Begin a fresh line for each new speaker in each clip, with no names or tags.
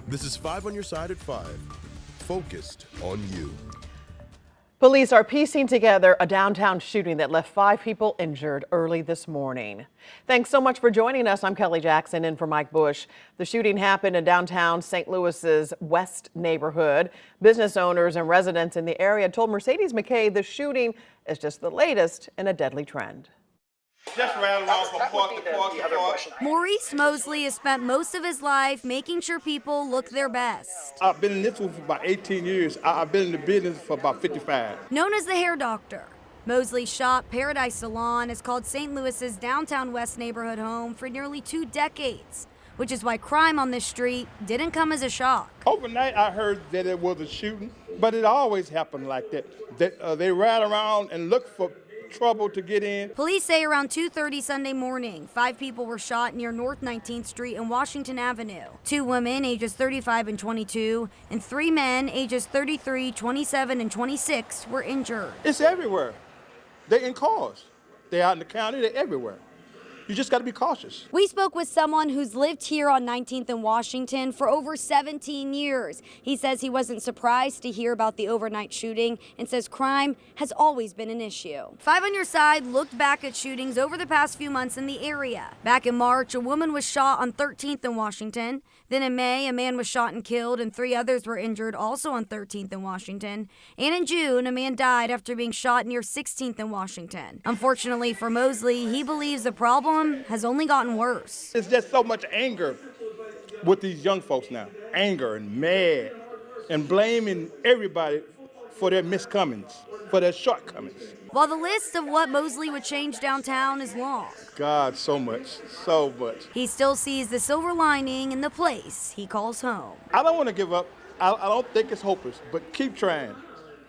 This is 5 on your side at 5. Focused on you.
Police are piecing together a downtown shooting that left 5 people injured early this morning. Thanks so much for joining us. I'm Kelly Jackson in for Mike Bush. The shooting happened in downtown St. Louis's West neighborhood. Business owners and residents in the area told Mercedes McKay the shooting is just the latest in a deadly trend.
Just ran around from park to park to park.
Maurice Mosley has spent most of his life making sure people look their best.
I've been in this one for about 18 years. I've been in the business for about 55.
Known as the hair doctor, Mosley's shop, Paradise Salon, has called St. Louis's downtown West neighborhood home for nearly 2 decades, which is why crime on this street didn't come as a shock.
Overnight, I heard that it was a shooting, but it always happened like that. They ride around and look for trouble to get in.
Police say around 2:30 Sunday morning, 5 people were shot near North 19th Street and Washington Avenue. 2 women, ages 35 and 22, and 3 men, ages 33, 27, and 26, were injured.
It's everywhere. They're in cars. They're out in the county. They're everywhere. You just got to be cautious.
We spoke with someone who's lived here on 19th and Washington for over 17 years. He says he wasn't surprised to hear about the overnight shooting and says crime has always been an issue. 5 on Your Side looked back at shootings over the past few months in the area. Back in March, a woman was shot on 13th and Washington. Then in May, a man was shot and killed, and 3 others were injured, also on 13th and Washington. And in June, a man died after being shot near 16th and Washington. Unfortunately for Mosley, he believes the problem has only gotten worse.
It's just so much anger with these young folks now. Anger and mad and blaming everybody for their miscomings, for their shortcomings.
While the list of what Mosley would change downtown is long,
God, so much, so much.
he still sees the silver lining in the place he calls home.
I don't want to give up. I don't think it's hopeless, but keep trying,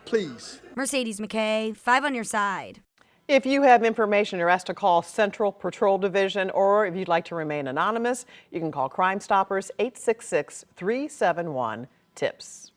please.
Mercedes McKay, 5 on Your Side.
If you have information you're asked to call Central Patrol Division, or if you'd like to remain anonymous, you can call Crime Stoppers 866-371-TIPS.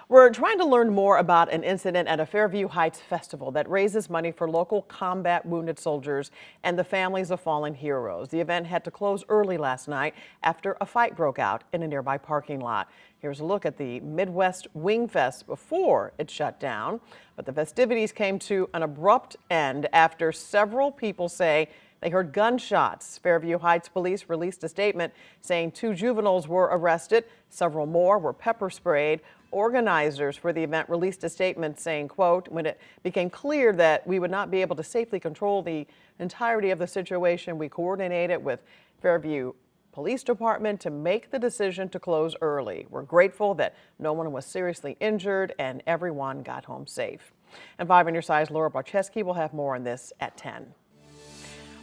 We're trying to learn more about an incident at a Fairview Heights festival that raises money for local combat wounded soldiers and the families of fallen heroes. The event had to close early last night after a fight broke out in a nearby parking lot. Here's a look at the Midwest WingFest before it shut down. But the festivities came to an abrupt end after several people say they heard gunshots. Fairview Heights police released a statement saying 2 juveniles were arrested. Several more were pepper sprayed. Organizers for the event released a statement saying, quote, when it became clear that we would not be able to safely control the entirety of the situation, we coordinated with Fairview Police Department to make the decision to close early. We're grateful that no one was seriously injured and everyone got home safe. And 5 on Your Side's Laura Barczewski will have more on this at 10.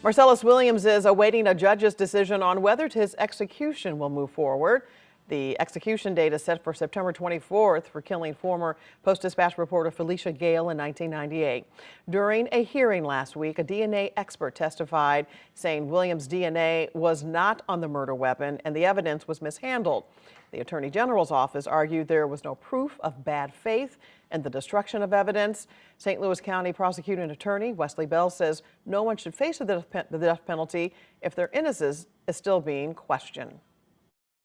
Marcellus Williams is awaiting a judge's decision on whether his execution will move forward. The execution date is set for September 24th for killing former Post-Dispatch reporter Felicia Gale in 1998. During a hearing last week, a DNA expert testified saying Williams' DNA was not on the murder weapon and the evidence was mishandled. The Attorney General's office argued there was no proof of bad faith and the destruction of evidence. St. Louis County Prosecuting Attorney Wesley Bell says no one should face the death penalty if their innocence is still being questioned.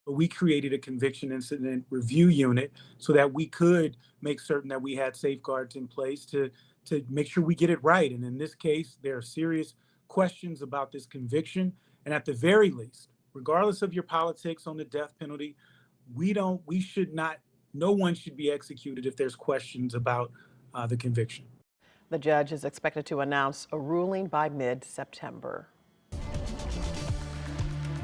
We created a conviction incident review unit so that we could make certain that we had safeguards in place to make sure we get it right. And in this case, there are serious questions about this conviction. And at the very least, regardless of your politics on the death penalty, no one should be executed if there's questions about the conviction.
The judge is expected to announce a ruling by mid-September.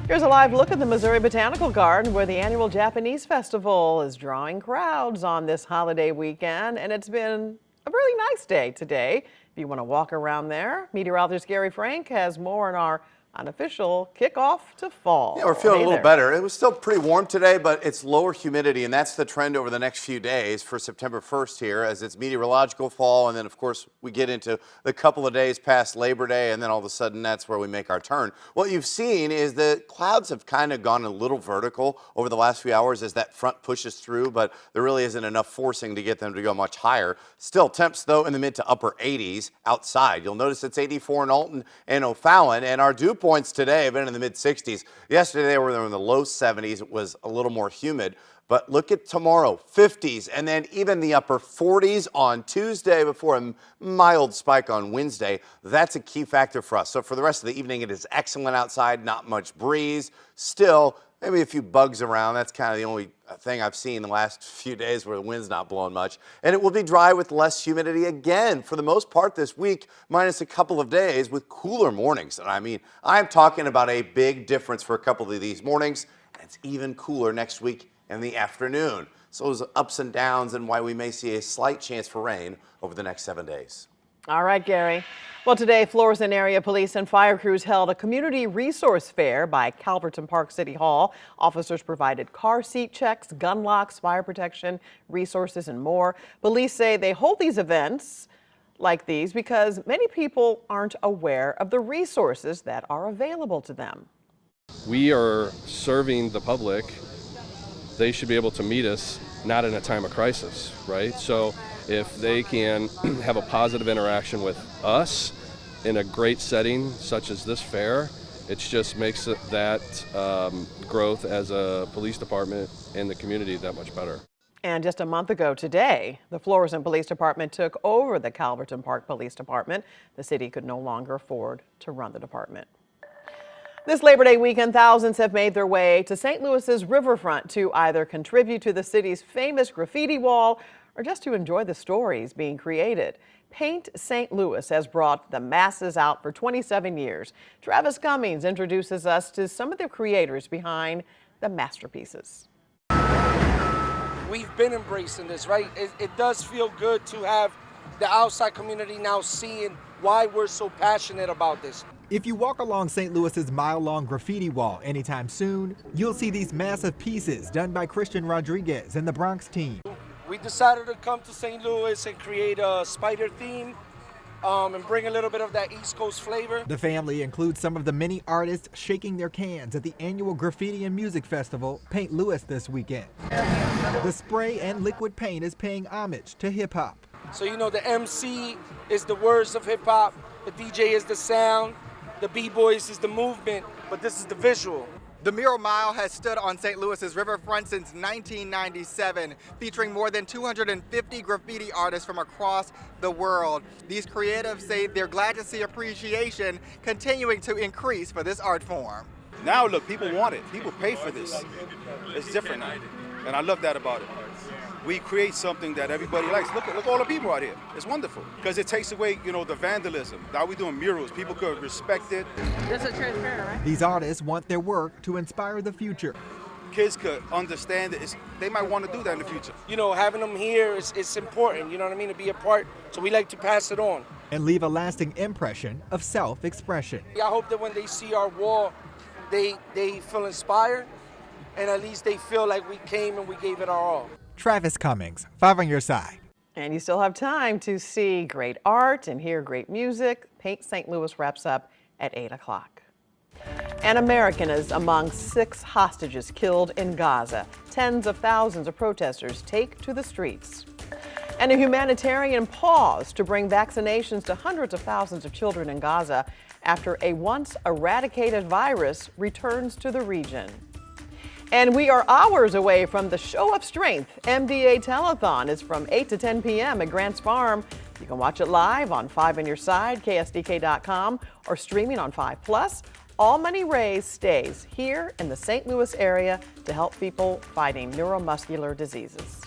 Here's a live look at the Missouri Botanical Garden, where the annual Japanese Festival is drawing crowds on this holiday weekend, and it's been a really nice day today. If you want to walk around there, meteorologist Gary Frank has more on our unofficial kickoff to fall.
Yeah, we're feeling a little better. It was still pretty warm today, but it's lower humidity, and that's the trend over the next few days for September 1st here, as it's meteorological fall, and then, of course, we get into the couple of days past Labor Day, and then all of a sudden that's where we make our turn. What you've seen is the clouds have kind of gone a little vertical over the last few hours as that front pushes through, but there really isn't enough forcing to get them to go much higher. Still, temps, though, in the mid to upper 80s outside. You'll notice it's 84 in Alton and O'Fallon, and our dew point points today have been in the mid-60s. Yesterday they were in the low 70s. It was a little more humid. But look at tomorrow, 50s, and then even the upper 40s on Tuesday before a mild spike on Wednesday. That's a key factor for us. So for the rest of the evening, it is excellent outside, not much breeze. Still, maybe a few bugs around. That's kind of the only thing I've seen the last few days where the wind's not blowing much. And it will be dry with less humidity again for the most part this week, minus a couple of days with cooler mornings. And I mean, I'm talking about a big difference for a couple of these mornings. And it's even cooler next week in the afternoon. So those ups and downs and why we may see a slight chance for rain over the next 7 days.
All right, Gary. Well, today, Florissant area police and fire crews held a community resource fair by Calverton Park City Hall. Officers provided car seat checks, gun locks, fire protection, resources, and more. Police say they hold these events like these because many people aren't aware of the resources that are available to them.
We are serving the public. They should be able to meet us not in a time of crisis, right? So if they can have a positive interaction with us in a great setting such as this fair, it just makes that growth as a police department in the community that much better.
And just a month ago today, the Florissant Police Department took over the Calverton Park Police Department. The city could no longer afford to run the department. This Labor Day weekend, thousands have made their way to St. Louis's riverfront to either contribute to the city's famous graffiti wall or just to enjoy the stories being created. Paint St. Louis has brought the masses out for 27 years. Travis Cummings introduces us to some of the creators behind the masterpieces.
We've been embracing this, right? It does feel good to have the outside community now seeing why we're so passionate about this.
If you walk along St. Louis's mile-long graffiti wall anytime soon, you'll see these massive pieces done by Christian Rodriguez and the Bronx team.
We decided to come to St. Louis and create a spider theme and bring a little bit of that East Coast flavor.
The family includes some of the many artists shaking their cans at the annual Graffiti and Music Festival, Paint Louis, this weekend. The spray and liquid paint is paying homage to hip-hop.
So you know, the MC is the words of hip-hop, the DJ is the sound, the B-boys is the movement, but this is the visual.
The Mural Mile has stood on St. Louis's riverfront since 1997, featuring more than 250 graffiti artists from across the world. These creatives say they're glad to see appreciation continuing to increase for this art form.
Now look, people want it. People pay for this. It's different now, and I love that about it. We create something that everybody likes. Look at all the people out here. It's wonderful because it takes away, you know, the vandalism. Now we're doing murals. People could respect it.
This is transparent, right?
These artists want their work to inspire the future.
Kids could understand it. They might want to do that in the future.
You know, having them here is important, you know what I mean, to be a part. So we like to pass it on.
And leave a lasting impression of self-expression.
I hope that when they see our wall, they feel inspired, and at least they feel like we came and we gave it our all.
Travis Cummings, 5 on your side.
And you still have time to see great art and hear great music. Paint St. Louis wraps up at 8 o'clock. An American is among 6 hostages killed in Gaza. Tens of thousands of protesters take to the streets. And a humanitarian pause to bring vaccinations to hundreds of thousands of children in Gaza after a once eradicated virus returns to the region. And we are hours away from the Show of Strength NBA Telethon. It's from 8 to 10 p.m. at Grants Farm. You can watch it live on 5 on Your Side, KSDK.com, or streaming on 5+. All money raised stays here in the St. Louis area to help people fighting neuromuscular diseases.